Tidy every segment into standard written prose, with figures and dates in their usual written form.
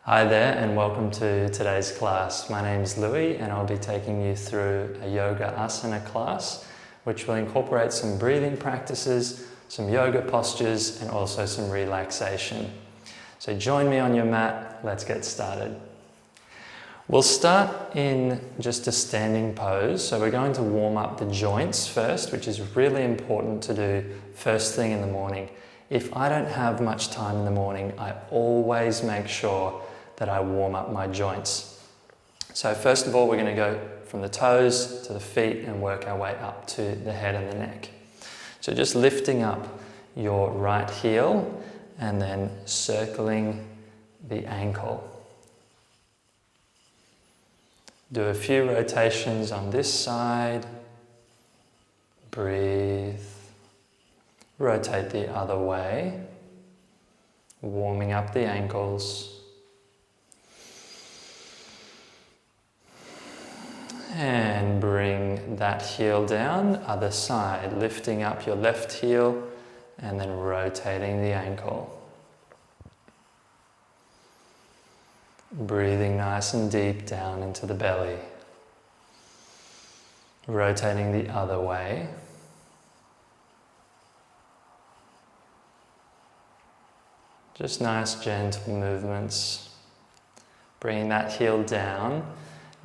Hi there and welcome to today's class. My name is Louis and I'll be taking you through a yoga asana class which will incorporate some breathing practices, some yoga postures and also some relaxation. So join me on your mat, let's get started. We'll start in just a standing pose, so we're going to warm up the joints first, which is really important to do first thing in the morning. If I don't have much time in the morning, I always make sure that I warm up my joints. So first of all, we're going to go from the toes to the feet and work our way up to the head and the neck. So just lifting up your right heel and then circling the ankle. Do a few rotations on this side. Breathe. Rotate the other way. Warming up the ankles. And bring that heel down, other side, lifting up your left heel and then rotating the ankle. Breathing nice and deep down into the belly. Rotating the other way. Just nice gentle movements. Bringing that heel down.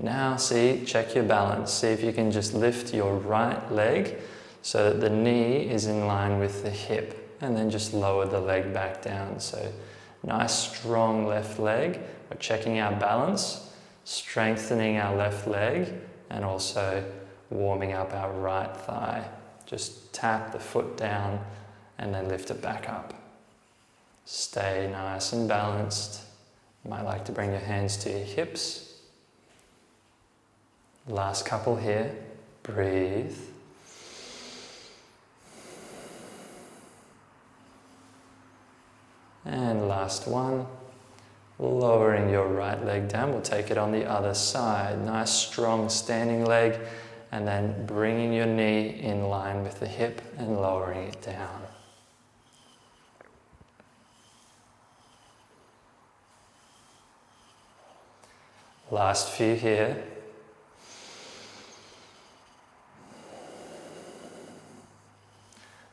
Now check your balance. See if you can just lift your right leg so that the knee is in line with the hip, and then just lower the leg back down. So nice strong left leg. We're checking our balance, strengthening our left leg, and also warming up our right thigh. Just tap the foot down and then lift it back up. Stay nice and balanced. You might like to bring your hands to your hips. Last couple here. Breathe. And last one. Lowering your right leg down. We'll take it on the other side. Nice strong standing leg. And then bringing your knee in line with the hip and lowering it down. Last few here.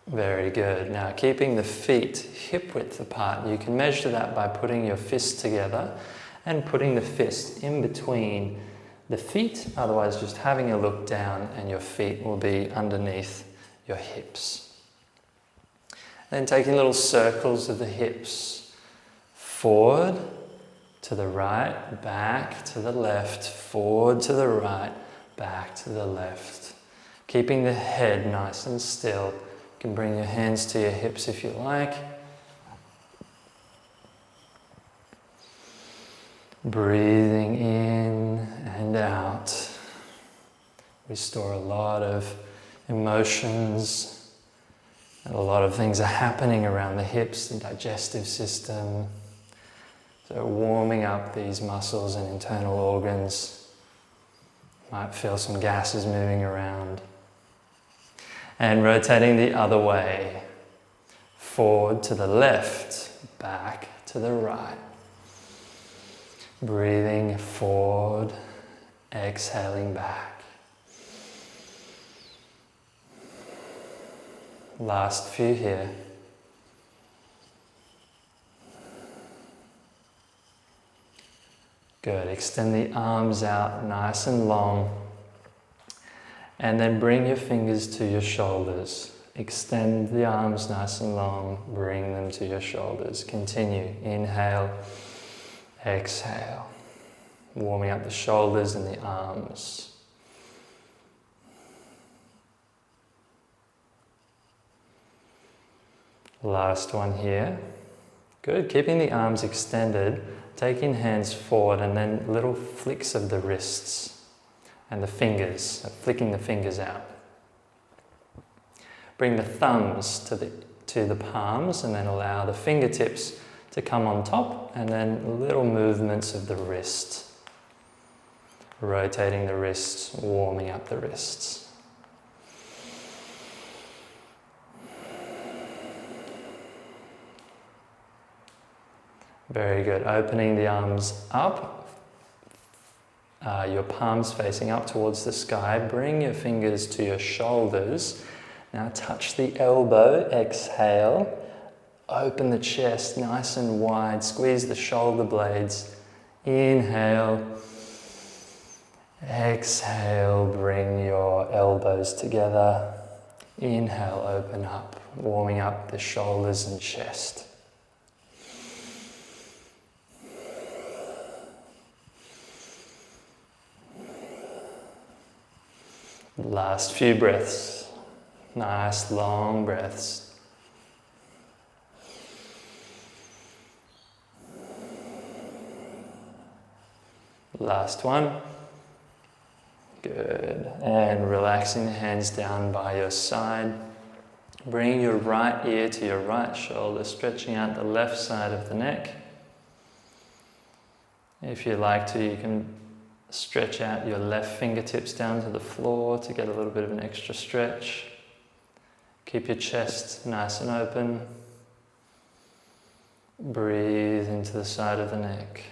Very good. Now keeping the feet hip width apart, you can measure that by putting your fists together and putting the fist in between the feet, otherwise just having a look down and your feet will be underneath your hips. Then taking little circles of the hips, forward to the right, back to the left, forward to the right, back to the left. Keeping the head nice and still. You can bring your hands to your hips if you like. Breathing in and out. We store a lot of emotions and a lot of things are happening around the hips, the digestive system. So warming up these muscles and internal organs. Might feel some gases moving around. And rotating the other way, forward to the left, back to the right. Breathing forward, exhaling back. Last few here. Good, extend the arms out nice and long. And then bring your fingers to your shoulders. Extend the arms nice and long, bring them to your shoulders. Continue, inhale, exhale. Warming up the shoulders and the arms. Last one here. Good, keeping the arms extended, taking hands forward and then little flicks of the wrists. And the fingers, flicking the fingers out. Bring the thumbs to the palms and then allow the fingertips to come on top and then little movements of the wrist. Rotating the wrists, warming up the wrists. Very good. Opening the arms up. Your palms facing up towards the sky. Bring your fingers to your shoulders. Now touch the elbow. Exhale. Open the chest nice and wide. Squeeze the shoulder blades. Inhale. Exhale. Bring your elbows together. Inhale. Open up. Warming up the shoulders and chest. Last few breaths. Nice long breaths. Last one. Good. And relaxing the hands down by your side. Bring your right ear to your right shoulder, stretching out the left side of the neck. If you like to, you can stretch out your left fingertips down to the floor to get a little bit of an extra stretch. Keep your chest nice and open. Breathe into the side of the neck.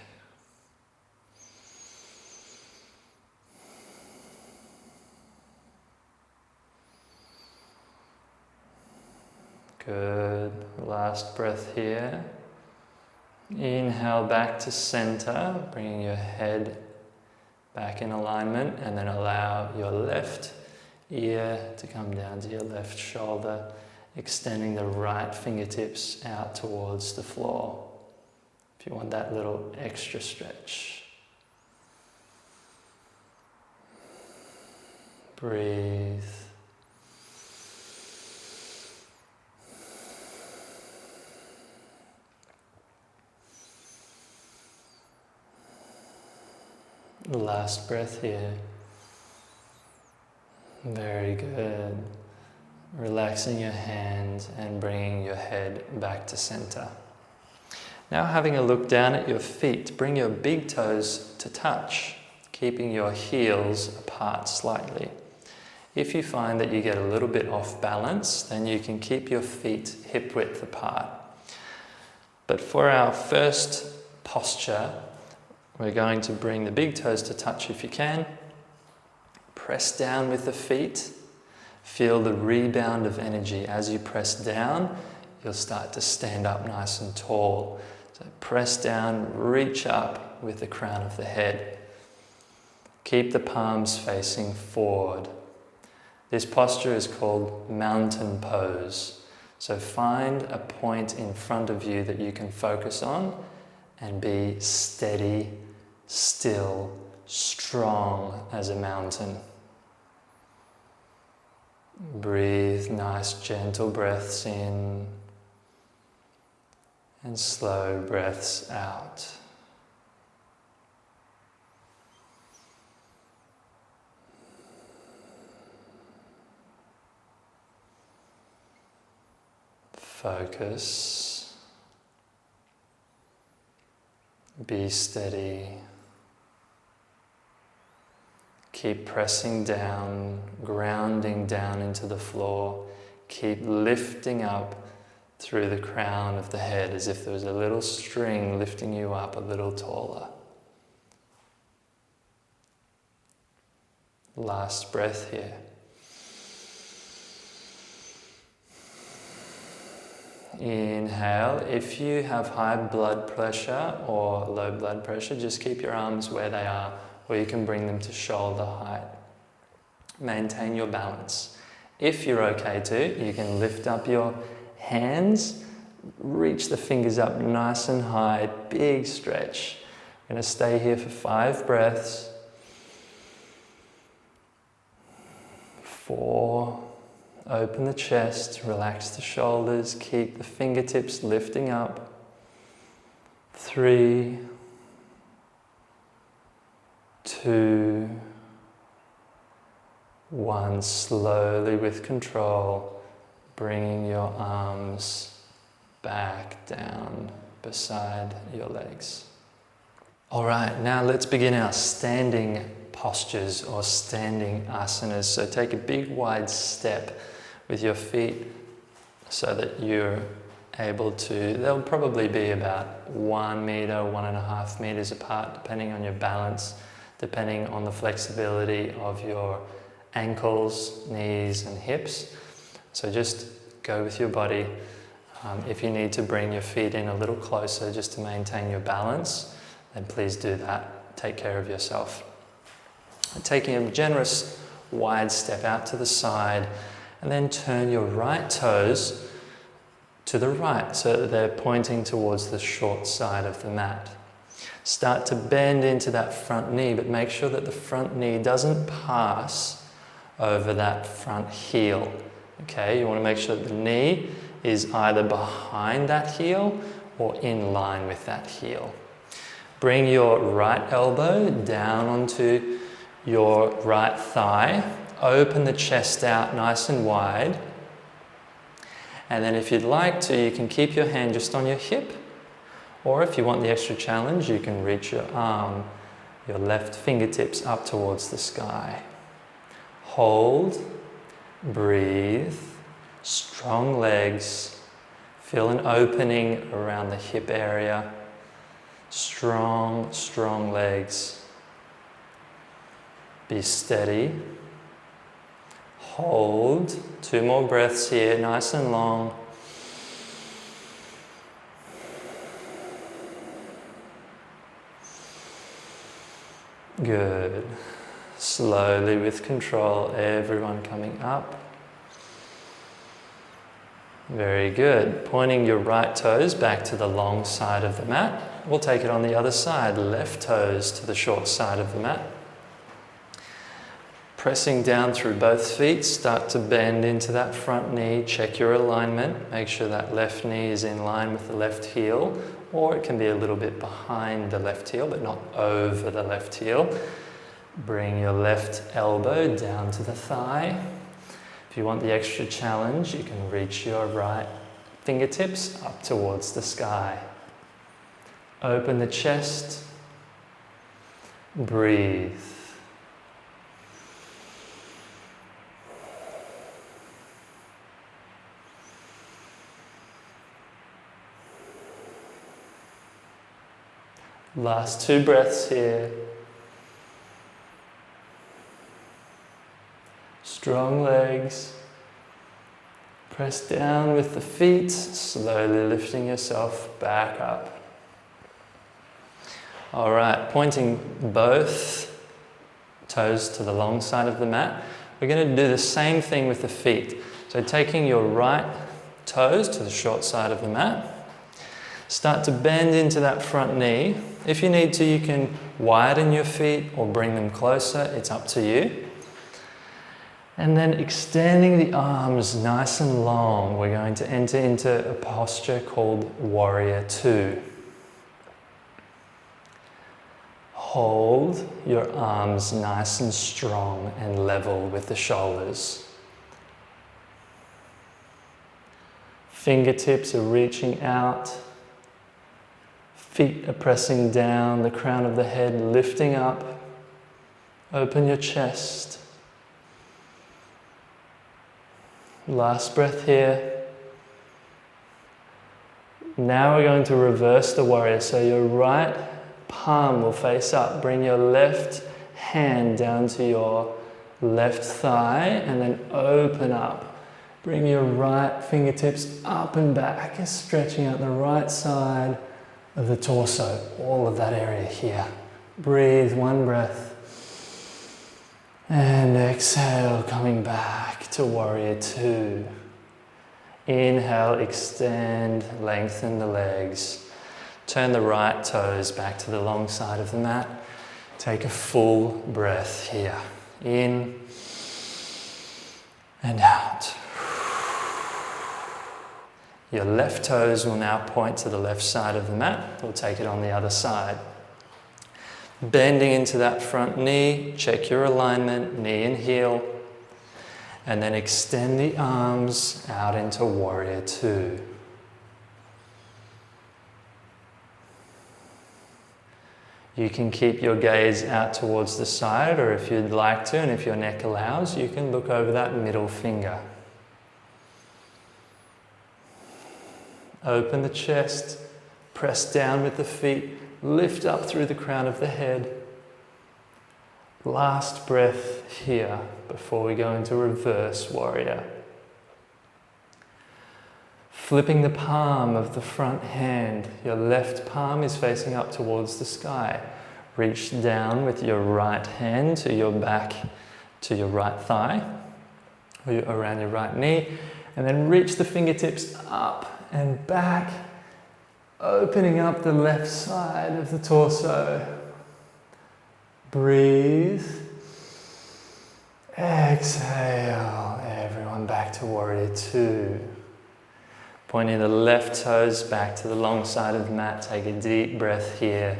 Good. Last breath here. Inhale back to center, bringing your head back in alignment, and then allow your left ear to come down to your left shoulder, extending the right fingertips out towards the floor. If you want that little extra stretch. Breathe. Last breath here. Very good. Relaxing your hands and bringing your head back to center. Now having a look down at your feet, bring your big toes to touch, keeping your heels apart slightly. If you find that you get a little bit off balance, then you can keep your feet hip width apart. But for our first posture, we're going to bring the big toes to touch if you can. Press down with the feet. Feel the rebound of energy. As you press down, you'll start to stand up nice and tall. So press down, reach up with the crown of the head. Keep the palms facing forward. This posture is called mountain pose. So find a point in front of you that you can focus on and be steady, still, strong as a mountain. Breathe nice gentle breaths in and slow breaths out. Focus. Be steady. Keep pressing down, grounding down into the floor. Keep lifting up through the crown of the head as if there was a little string lifting you up a little taller. Last breath here. Inhale. If you have high blood pressure or low blood pressure, just keep your arms where they are, or you can bring them to shoulder height. Maintain your balance. If you're okay to, you can lift up your hands, reach the fingers up nice and high, big stretch. We're going to stay here for 5 breaths. 4. Open the chest, relax the shoulders, keep the fingertips lifting up. 3, 2, 1. Slowly with control, bringing your arms back down beside your legs. All right, now let's begin our standing postures or standing asanas. So take a big wide step with your feet so that you're they'll probably be about 1 meter, 1.5 meters apart, depending on your balance, depending on the flexibility of your ankles, knees and hips. So just go with your body. If you need to bring your feet in a little closer just to maintain your balance, then please do that. Take care of yourself. Taking a generous wide step out to the side, and then turn your right toes to the right so that they're pointing towards the short side of the mat. Start to bend into that front knee, but make sure that the front knee doesn't pass over that front heel. Okay, you want to make sure that the knee is either behind that heel or in line with that heel. Bring your right elbow down onto your right thigh. Open the chest out nice and wide. And then if you'd like to, you can keep your hand just on your hip. Or if you want the extra challenge, you can reach your arm, your left fingertips up towards the sky. Hold, breathe, strong legs. Feel an opening around the hip area. Strong, strong legs. Be steady. Hold. 2 more breaths here, nice and long. Good. Slowly with control, everyone coming up. Very good. Pointing your right toes back to the long side of the mat. We'll take it on the other side. Left toes to the short side of the mat. Pressing down through both feet, start to bend into that front knee. Check your alignment. Make sure that left knee is in line with the left heel, or it can be a little bit behind the left heel, but not over the left heel. Bring your left elbow down to the thigh. If you want the extra challenge, you can reach your right fingertips up towards the sky. Open the chest. Breathe. Last 2 breaths here. Strong legs. Press down with the feet, slowly lifting yourself back up. All right, pointing both toes to the long side of the mat. We're going to do the same thing with the feet. So taking your right toes to the short side of the mat. Start to bend into that front knee. If you need to, you can widen your feet or bring them closer. It's up to you. And then extending the arms nice and long, we're going to enter into a posture called Warrior Two. Hold your arms nice and strong and level with the shoulders. Fingertips are reaching out. Feet are pressing down, the crown of the head lifting up. Open your chest. Last breath here. Now we're going to reverse the warrior. So your right palm will face up. Bring your left hand down to your left thigh and then open up. Bring your right fingertips up and back, stretching out the right side of the torso, all of that area here. Breathe 1 breath. And exhale, coming back to Warrior Two. Inhale, extend, lengthen the legs. Turn the right toes back to the long side of the mat. Take a full breath here. In and out. Your left toes will now point to the left side of the mat. We'll take it on the other side. Bending into that front knee, check your alignment, knee and heel. And then extend the arms out into Warrior Two. You can keep your gaze out towards the side, or if you'd like to, and if your neck allows, you can look over that middle finger. Open the chest, press down with the feet, lift up through the crown of the head. Last breath here before we go into reverse warrior. Flipping the palm of the front hand, your left palm is facing up towards the sky. Reach down with your right hand to your back, to your right thigh, or around your right knee, and then reach the fingertips up and back, opening up the left side of the torso. Breathe. Exhale. Everyone back to warrior two. Pointing the left toes back to the long side of the mat. Take a deep breath here.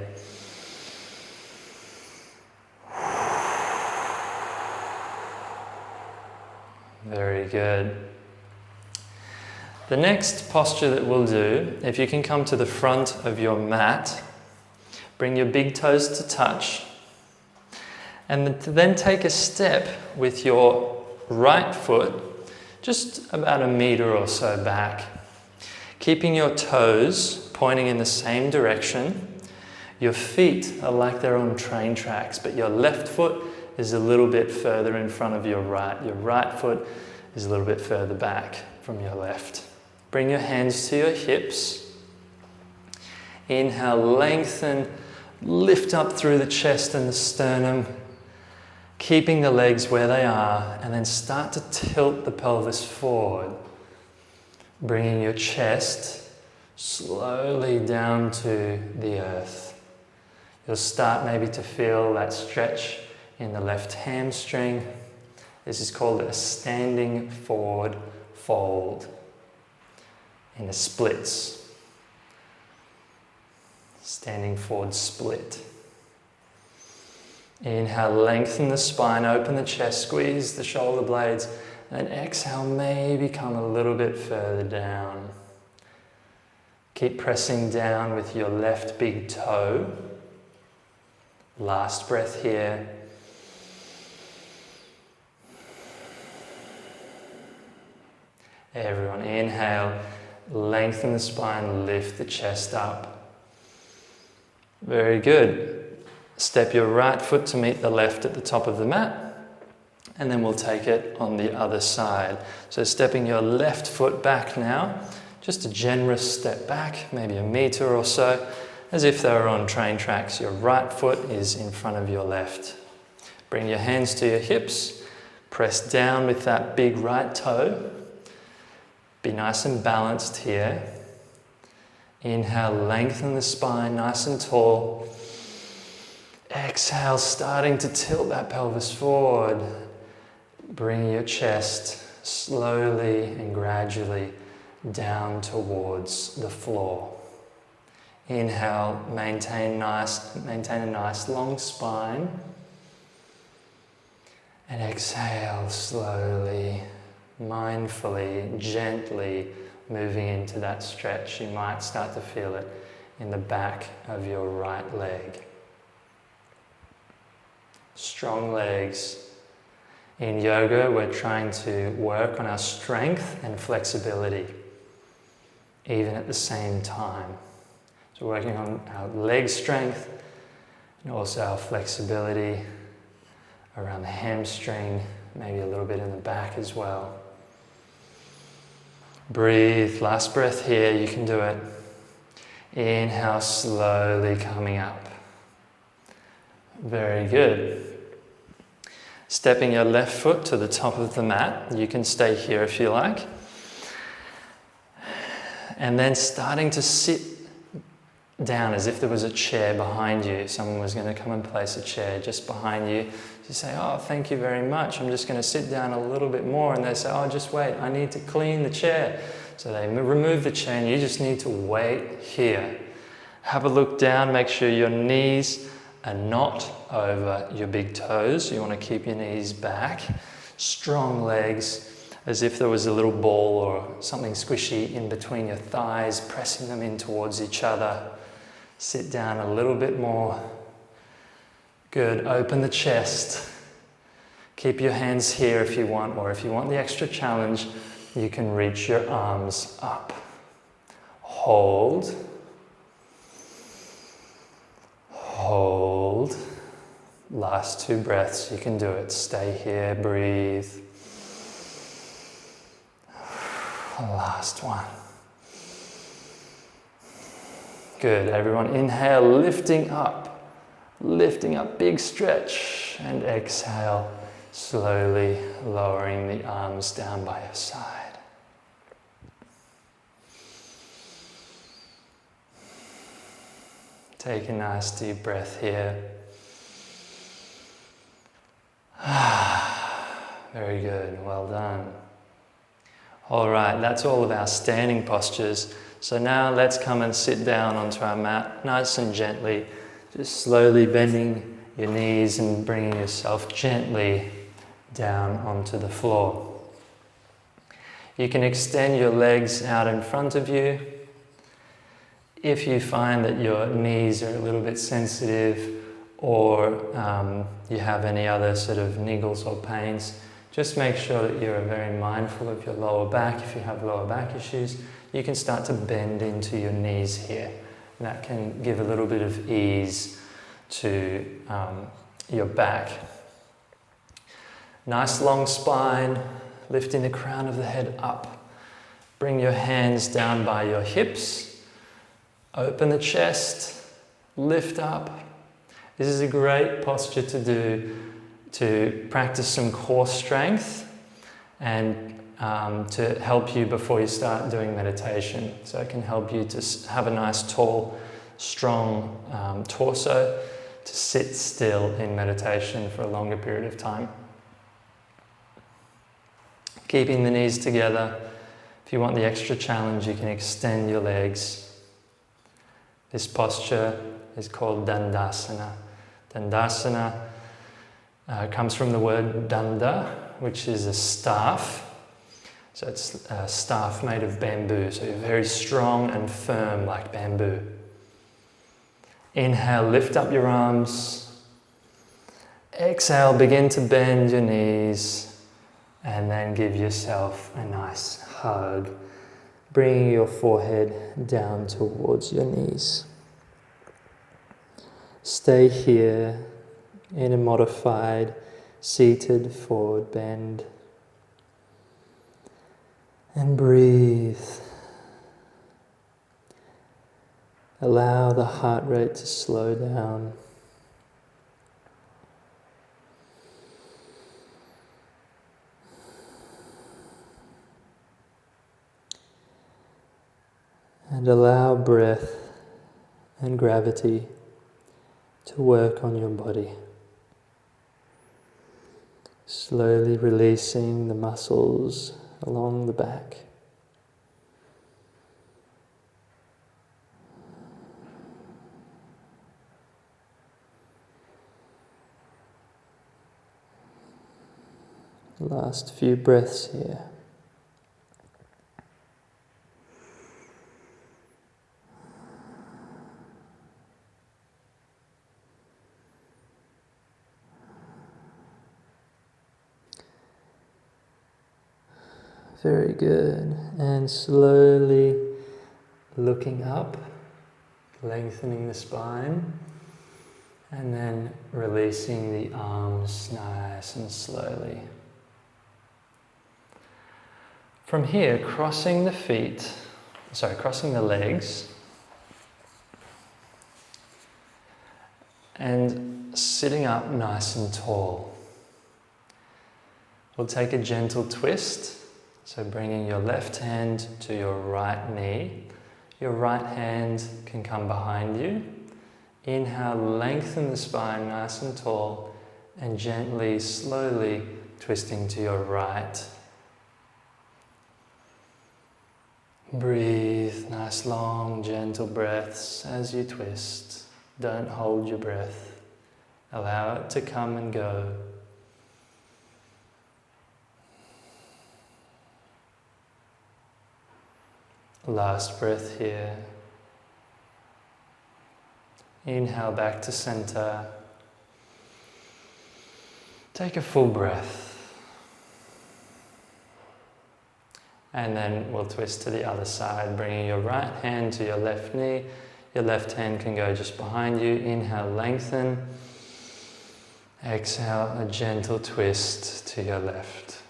Very good. The next posture that we'll do, if you can come to the front of your mat, bring your big toes to touch, and then take a step with your right foot just about a meter or so back. Keeping your toes pointing in the same direction. Your feet are like they're on train tracks, but your left foot is a little bit further in front of your right. Your right foot is a little bit further back from your left. Bring your hands to your hips. Inhale, lengthen, lift up through the chest and the sternum, keeping the legs where they are, and then start to tilt the pelvis forward. Bringing your chest slowly down to the earth. You'll start maybe to feel that stretch in the left hamstring. This is called a standing forward fold in the splits. Standing forward split. Inhale, lengthen the spine, open the chest, squeeze the shoulder blades, and exhale, maybe come a little bit further down. Keep pressing down with your left big toe. Last breath here. Everyone, inhale, lengthen the spine, lift the chest up. Very good. Step your right foot to meet the left at the top of the mat. And then we'll take it on the other side. So stepping your left foot back now, just a generous step back, maybe a meter or so, as if they were on train tracks. Your right foot is in front of your left. Bring your hands to your hips, press down with that big right toe. Be nice and balanced here. Inhale, lengthen the spine, nice and tall. Exhale, starting to tilt that pelvis forward. Bring your chest slowly and gradually down towards the floor. Inhale, maintain a nice long spine. And exhale, slowly, mindfully, gently moving into that stretch. You might start to feel it in the back of your right leg. Strong legs. In yoga, we're trying to work on our strength and flexibility, even at the same time. So we're working on our leg strength and also our flexibility around the hamstring, maybe a little bit in the back as well. Breathe, last breath here, you can do it. Inhale, slowly coming up. Very good. Stepping your left foot to the top of the mat. You can stay here if you like. And then starting to sit down as if there was a chair behind you. Someone was going to come and place a chair just behind you. You say, oh, thank you very much. I'm just going to sit down a little bit more. And they say, oh, just wait. I need to clean the chair. So they remove the chair and you just need to wait here. Have a look down. Make sure your knees are not over your big toes. You want to keep your knees back. Strong legs, as if there was a little ball or something squishy in between your thighs, pressing them in towards each other. Sit down a little bit more. Good. Open the chest. Keep your hands here if you want, or if you want the extra challenge, you can reach your arms up. hold, hold. Last 2 breaths, you can do it. Stay here, breathe. Last one. Good, everyone. Inhale, lifting up, big stretch, and exhale, slowly lowering the arms down by your side. Take a nice deep breath here. Very good, well done. All right, that's all of our standing postures. So now let's come and sit down onto our mat, nice and gently, just slowly bending your knees and bringing yourself gently down onto the floor. You can extend your legs out in front of you. If you find that your knees are a little bit sensitive or you have any other sort of niggles or pains, just make sure that you're very mindful of your lower back. If you have lower back issues, you can start to bend into your knees here. And that can give a little bit of ease to your back. Nice long spine, lifting the crown of the head up. Bring your hands down by your hips. Open the chest, lift up. This is a great posture to do to practice some core strength and to help you before you start doing meditation. So it can help you to have a nice, tall, strong torso to sit still in meditation for a longer period of time. Keeping the knees together. If you want the extra challenge, you can extend your legs. This posture is called Dandasana. Dandasana comes from the word danda, which is a staff. So it's a staff made of bamboo. So you're very strong and firm like bamboo. Inhale, lift up your arms. Exhale, begin to bend your knees. And then give yourself a nice hug, bringing your forehead down towards your knees. Stay here in a modified seated forward bend. And breathe. Allow the heart rate to slow down. And allow breath and gravity to work on your body. Slowly releasing the muscles along the back. Last few breaths here. Very good. And slowly looking up, lengthening the spine, and then releasing the arms nice and slowly. From here, crossing the legs, and sitting up nice and tall. We'll take a gentle twist. So bringing your left hand to your right knee. Your right hand can come behind you. Inhale, lengthen the spine nice and tall, and gently, slowly twisting to your right. Breathe, nice long, gentle breaths as you twist. Don't hold your breath. Allow it to come and go. Last breath here. Inhale back to center. Take a full breath. And then we'll twist to the other side, bringing your right hand to your left knee. Your left hand can go just behind you. Inhale, lengthen. Exhale, a gentle twist to your left.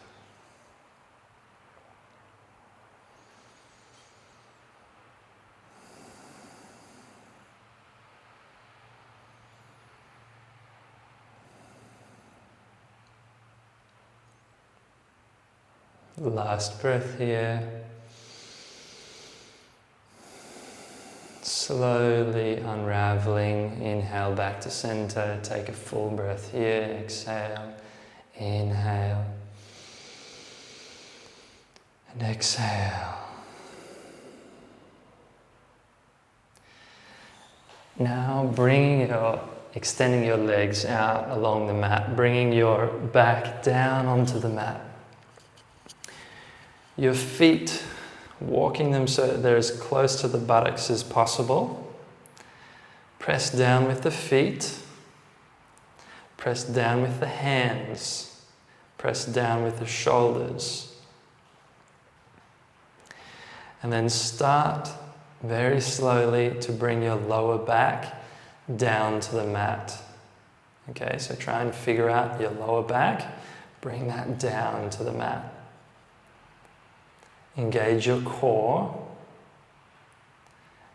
Last breath here. Slowly unraveling. Inhale back to center. Take a full breath here. Exhale. Inhale. And exhale. Now extending your legs out along the mat, bringing your back down onto the mat. Your feet, walking them so they're as close to the buttocks as possible. Press down with the feet. Press down with the hands. Press down with the shoulders. And then start very slowly to bring your lower back down to the mat. Okay, so try and figure out your lower back. Bring that down to the mat. Engage your core,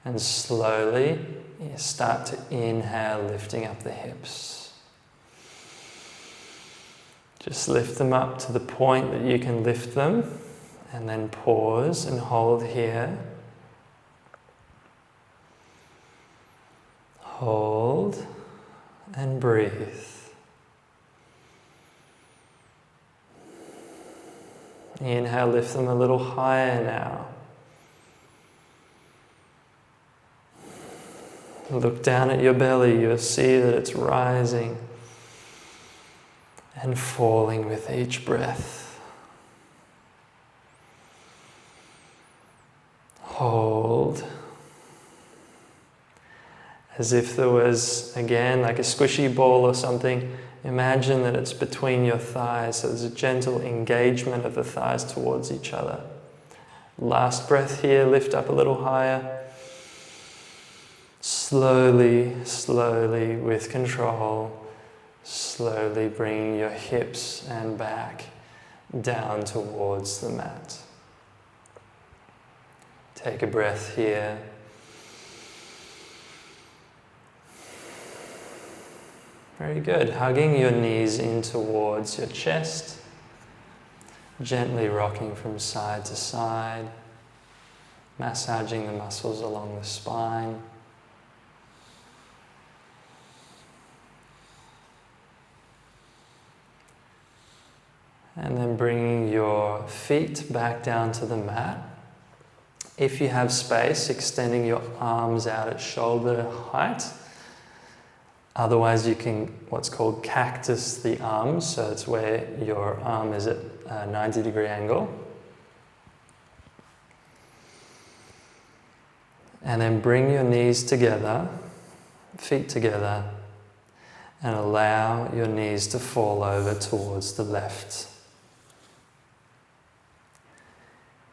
and slowly you start to inhale, lifting up the hips. Just lift them up to the point that you can lift them, and then pause and hold here. Hold and breathe. Inhale, lift them a little higher now. Look down at your belly, you'll see that it's rising and falling with each breath. Hold. As if there was, again, like a squishy ball or something. Imagine that it's between your thighs, so there's a gentle engagement of the thighs towards each other. Last breath here, lift up a little higher. Slowly, slowly, with control, slowly bringing your hips and back down towards the mat. Take a breath here. Very good. Hugging your knees in towards your chest. Gently rocking from side to side. Massaging the muscles along the spine. And then bringing your feet back down to the mat. If you have space, extending your arms out at shoulder height. Otherwise you can what's called cactus the arms, so it's where your arm is at a 90-degree angle. And then bring your knees together, feet together, and allow your knees to fall over towards the left.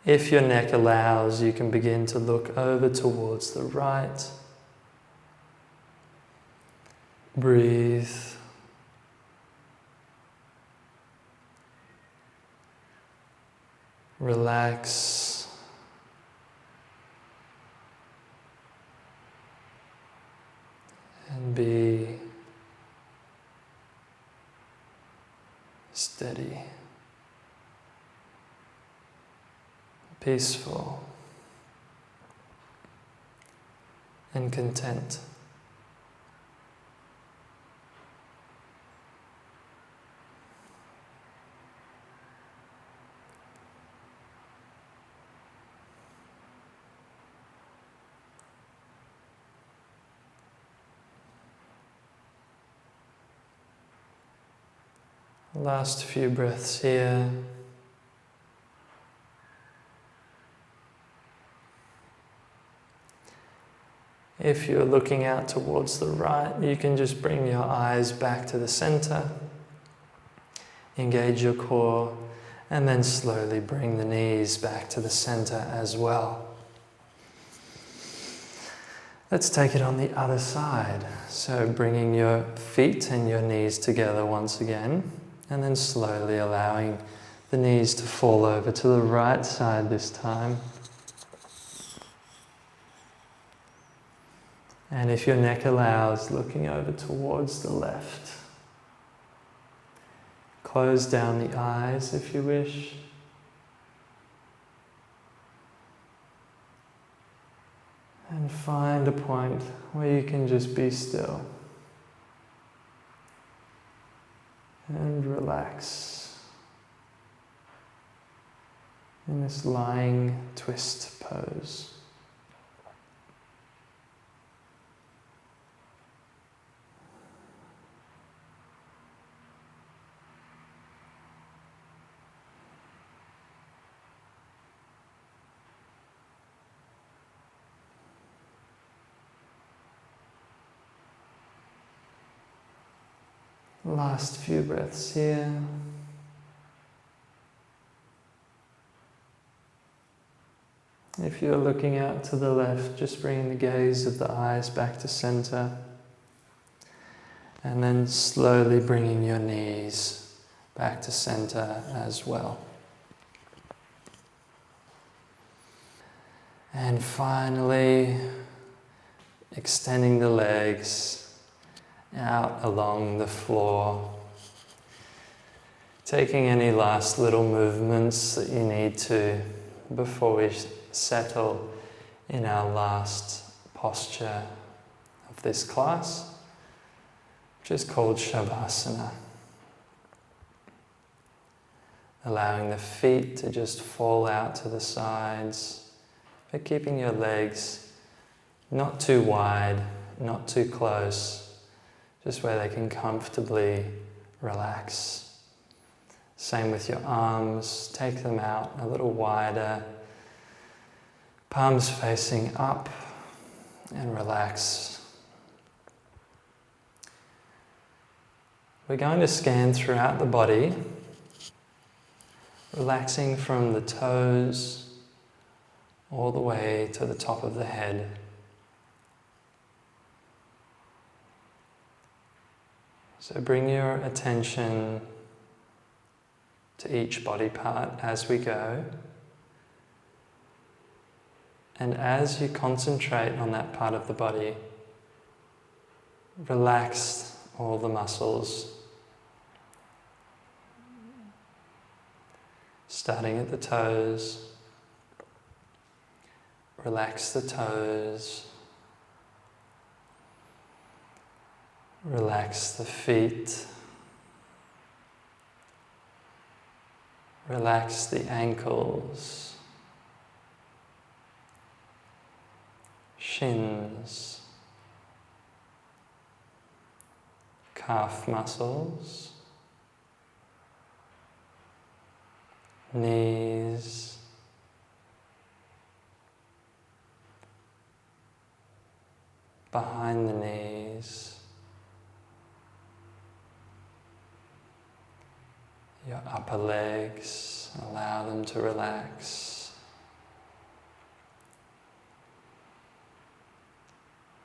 If your neck allows, you can begin to look over towards the right. Breathe. Relax. And be steady, peaceful, and content. Last few breaths here. If you're looking out towards the right, you can just bring your eyes back to the center. Engage your core And then slowly bring the knees back to the center as well. Let's take it on the other side. So bringing your feet and your knees together once again, and then slowly allowing the knees to fall over to the right side this time. And if your neck allows, looking over towards the left. Close down the eyes if you wish. And find a point where you can just be still. And relax in this lying twist pose. Last few breaths here. If you're looking out to the left, just bring the gaze of the eyes back to center. And then slowly bringing your knees back to center as well. And finally, extending the legs out along the floor. Taking any last little movements that you need to before we settle in our last posture of this class, which is called Shavasana. Allowing the feet to just fall out to the sides, but keeping your legs not too wide, not too close, just where they can comfortably relax. Same with your arms, take them out a little wider, palms facing up, and relax. We're going to scan throughout the body, relaxing from the toes all the way to the top of the head. So bring your attention to each body part as we go. And as you concentrate on that part of the body, relax all the muscles. Starting at the toes, relax the toes. Relax the feet. Relax the ankles, shins, calf muscles, knees, behind the knees, your upper legs, allow them to relax.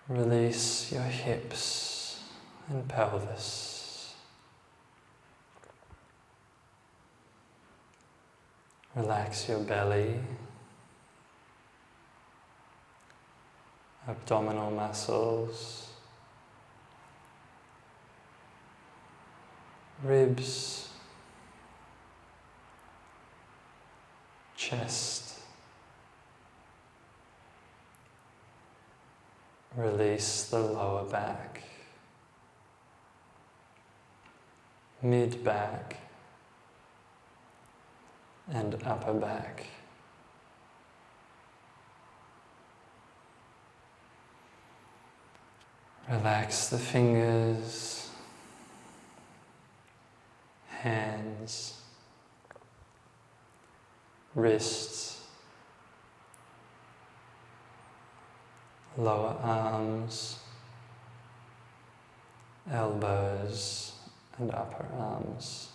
Release your hips and pelvis. Relax your belly, abdominal muscles, ribs, chest. Release the lower back, mid-back, and upper back. Relax the fingers, hands, wrists, lower arms, elbows, and upper arms.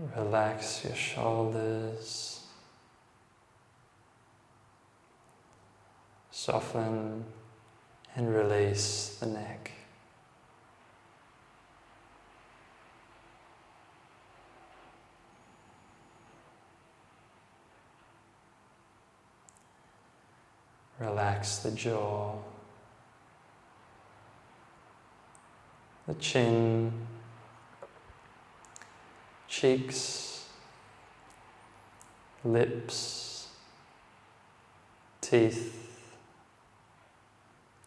Relax your shoulders. Soften and release the neck. Relax the jaw, the chin, cheeks, lips, teeth,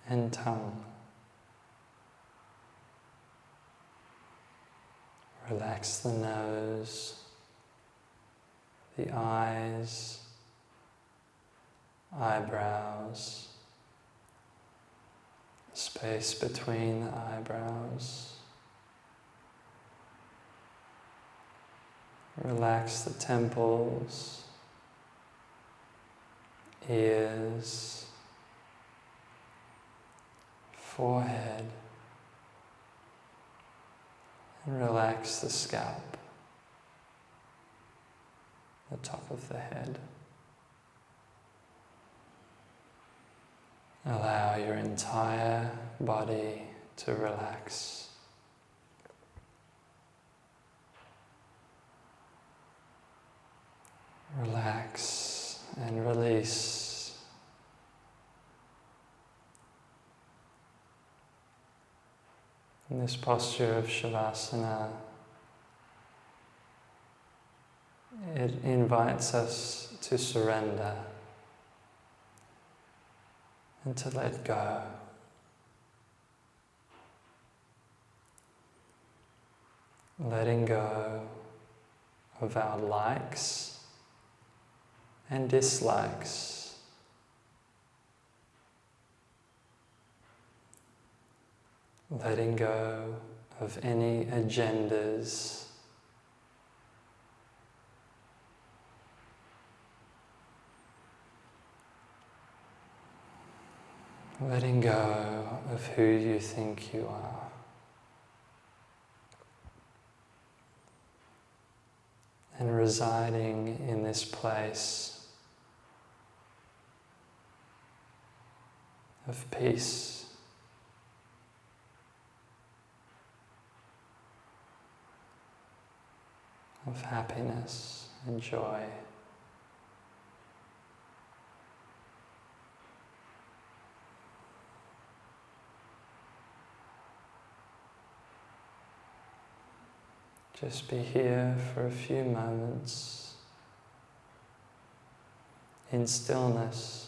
and tongue. Relax the nose, the eyes, eyebrows, space between the eyebrows. Relax the temples, ears, forehead, and relax the scalp, the top of the head. Allow your entire body to relax. Relax and release. In this posture of Shavasana, it invites us to surrender and to let go. Letting go of our likes and dislikes. Letting go of any agendas. Letting go of who you think you are. And residing in this place of peace, of happiness and joy. Just be here for a few moments in stillness.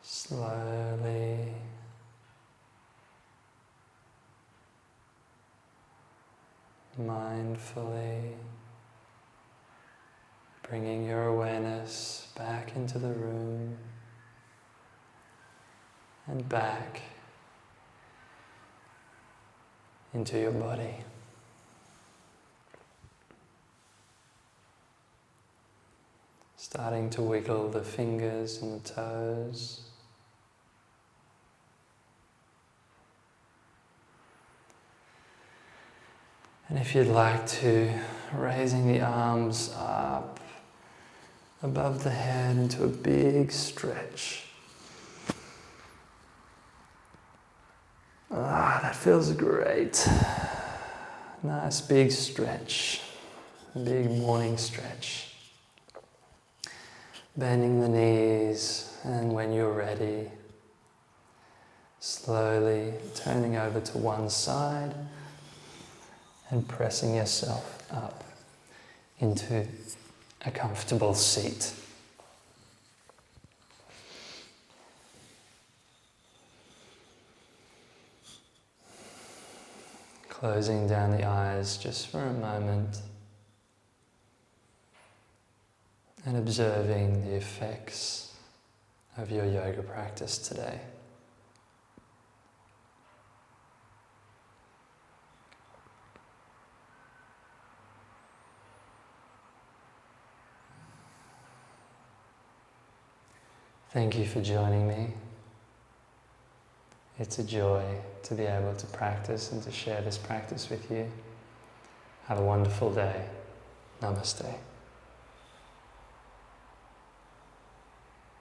Slowly mindfully bringing your awareness back into the room and back into your body. Starting to wiggle the fingers and the toes. And if you'd like to, raising the arms up above the head into a big stretch. That feels great. Nice big stretch, big morning stretch. Bending the knees, and when you're ready, slowly turning over to one side and pressing yourself up into a comfortable seat. Closing down the eyes just for a moment and observing the effects of your yoga practice today. Thank you for joining me. It's a joy to be able to practice and to share this practice with you. Have a wonderful day. Namaste.